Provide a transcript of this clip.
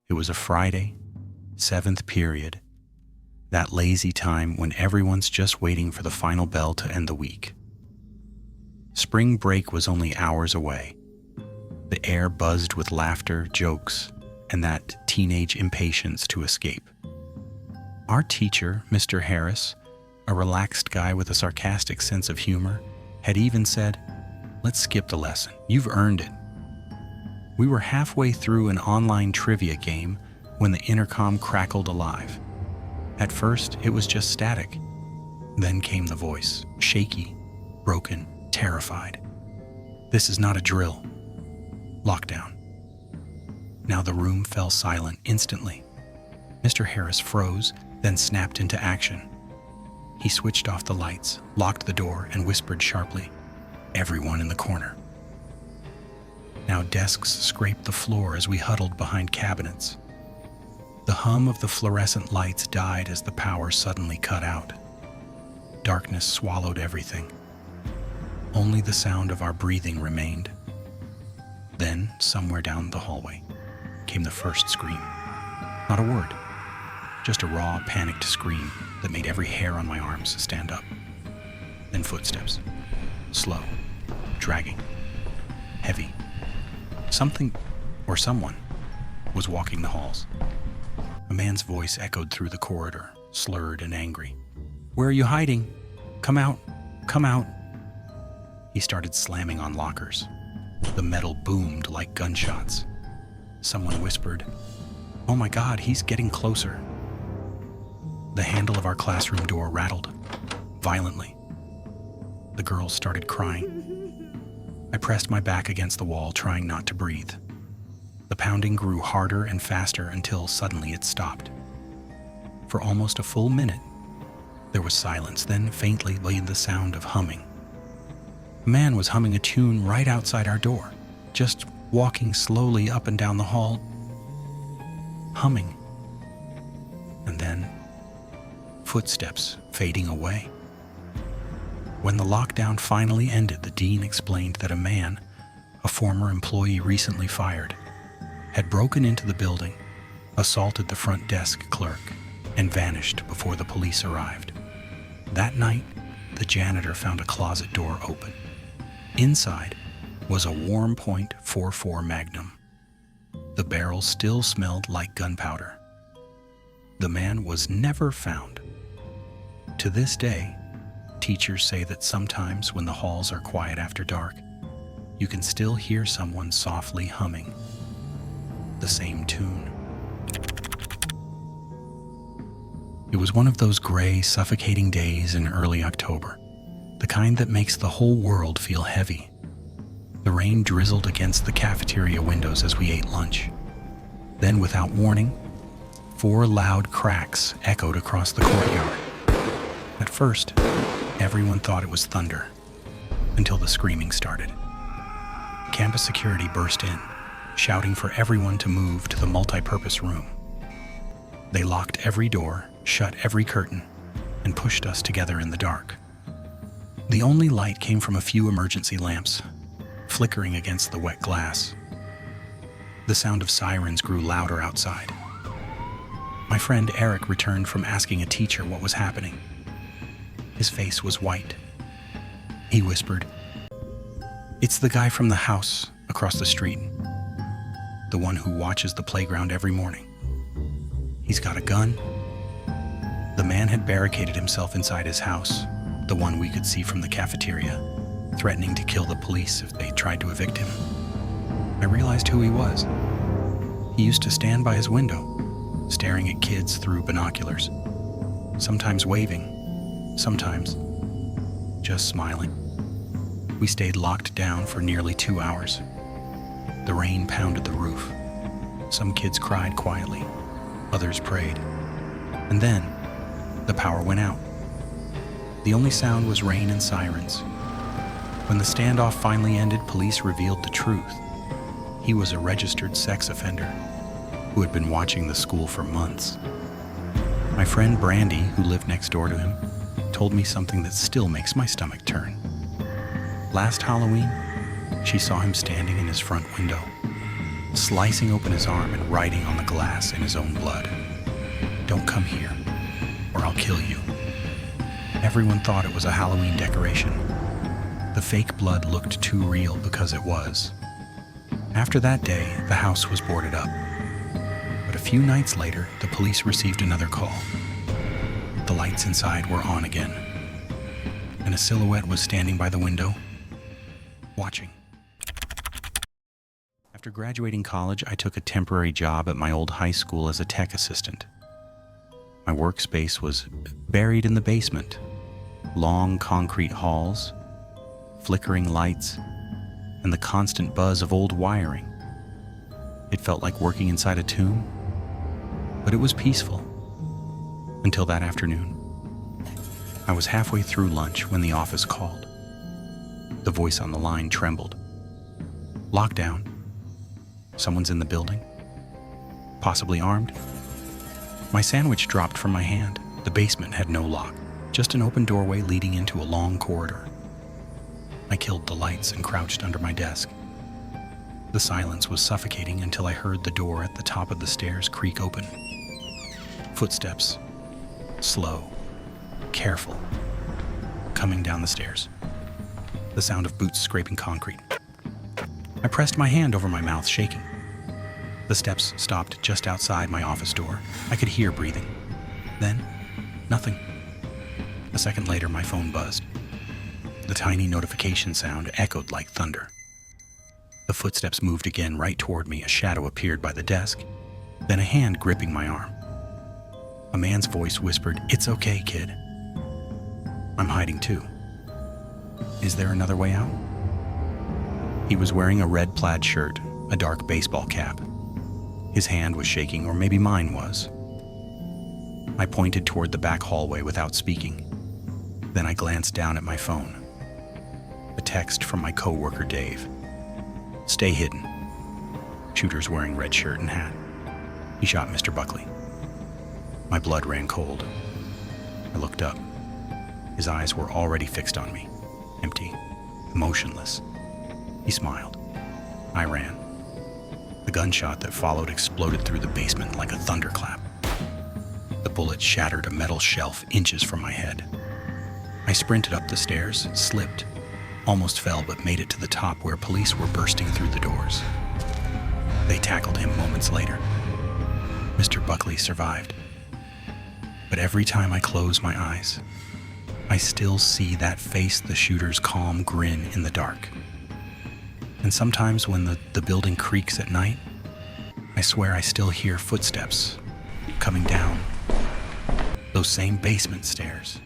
It was a Friday, 7th period, that lazy time when everyone's just waiting for the final bell to end the week. Spring break was only hours away. The air buzzed with laughter, jokes, and that teenage impatience to escape. Our teacher, Mr. Harris, a relaxed guy with a sarcastic sense of humor, had even said, "Let's skip the lesson. You've earned it." We were halfway through an online trivia game when the intercom crackled alive. At first, it was just static. Then came the voice, shaky, broken, terrified. "This is not a drill. Lockdown." Now the room fell silent instantly. Mr. Harris froze, then snapped into action. He switched off the lights, locked the door, and whispered sharply, "Everyone in the corner." Now desks scraped the floor as we huddled behind cabinets. The hum of the fluorescent lights died as the power suddenly cut out. Darkness swallowed everything. Only the sound of our breathing remained. Then, somewhere down the hallway, came the first scream. Not a word, just a raw, panicked scream that made every hair on my arms stand up. Then footsteps, slow, dragging, heavy. Something, or someone, was walking the halls. A man's voice echoed through the corridor, slurred and angry. "Where are you hiding? Come out, come out." He started slamming on lockers. The metal boomed like gunshots. Someone whispered, "Oh my God, he's getting closer." The handle of our classroom door rattled, violently. The girls started crying. I pressed my back against the wall, trying not to breathe. The pounding grew harder and faster until suddenly it stopped. For almost a full minute, there was silence, then faintly laid the sound of humming. A man was humming a tune right outside our door, just walking slowly up and down the hall, humming. And then, footsteps fading away. When the lockdown finally ended, the dean explained that a man, a former employee recently fired, had broken into the building, assaulted the front desk clerk, and vanished before the police arrived. That night, the janitor found a closet door open. Inside was a warm .44 Magnum. The barrel still smelled like gunpowder. The man was never found. To this day, teachers say that sometimes when the halls are quiet after dark, you can still hear someone softly humming the same tune. It was one of those gray, suffocating days in early October, the kind that makes the whole world feel heavy. The rain drizzled against the cafeteria windows as we ate lunch. Then, without warning, 4 loud cracks echoed across the courtyard. At first, everyone thought it was thunder, until the screaming started. Campus security burst in, shouting for everyone to move to the multi-purpose room. They locked every door, shut every curtain, and pushed us together in the dark. The only light came from a few emergency lamps, flickering against the wet glass. The sound of sirens grew louder outside. My friend Eric returned from asking a teacher what was happening. His face was white. He whispered, "It's the guy from the house across the street. The one who watches the playground every morning. He's got a gun." The man had barricaded himself inside his house, the one we could see from the cafeteria, threatening to kill the police if they tried to evict him. I realized who he was. He used to stand by his window, staring at kids through binoculars, sometimes waving, sometimes just smiling. We stayed locked down for nearly 2 hours. The rain pounded the roof. Some kids cried quietly, others prayed. And then, the power went out. The only sound was rain and sirens. When the standoff finally ended, police revealed the truth. He was a registered sex offender who had been watching the school for months. My friend Brandy, who lived next door to him, told me something that still makes my stomach turn. Last Halloween, she saw him standing in his front window, slicing open his arm and writing on the glass in his own blood, "Don't come here, or I'll kill you." Everyone thought it was a Halloween decoration. The fake blood looked too real because it was. After that day, the house was boarded up. But a few nights later, the police received another call. The lights inside were on again, and a silhouette was standing by the window, watching. After graduating college, I took a temporary job at my old high school as a tech assistant. My workspace was buried in the basement. Long concrete halls, flickering lights, and the constant buzz of old wiring. It felt like working inside a tomb, but it was peaceful. Until that afternoon. I was halfway through lunch when the office called. The voice on the line trembled. "Lockdown. Someone's in the building. Possibly armed." My sandwich dropped from my hand. The basement had no lock, just an open doorway leading into a long corridor. I killed the lights and crouched under my desk. The silence was suffocating until I heard the door at the top of the stairs creak open. Footsteps, slow, careful, coming down the stairs. The sound of boots scraping concrete. I pressed my hand over my mouth, shaking. The steps stopped just outside my office door. I could hear breathing. Then, nothing. A second later, my phone buzzed. The tiny notification sound echoed like thunder. The footsteps moved again right toward me. A shadow appeared by the desk, then a hand gripping my arm. A man's voice whispered, "It's okay, kid." I'm hiding too. Is there another way out? He was wearing a red plaid shirt, a dark baseball cap. His hand was shaking, or maybe mine was. I pointed toward the back hallway without speaking. Then I glanced down at my phone. A text from my coworker, Dave. "Stay hidden. Shooter's wearing red shirt and hat. He shot Mr. Buckley." My blood ran cold. I looked up. His eyes were already fixed on me, empty, motionless. He smiled. I ran. The gunshot that followed exploded through the basement like a thunderclap. The bullet shattered a metal shelf inches from my head. I sprinted up the stairs, slipped, almost fell, but made it to the top where police were bursting through the doors. They tackled him moments later. Mr. Buckley survived. But every time I close my eyes, I still see that face, the shooter's calm grin in the dark. And sometimes when the building creaks at night, I swear I still hear footsteps coming down those same basement stairs.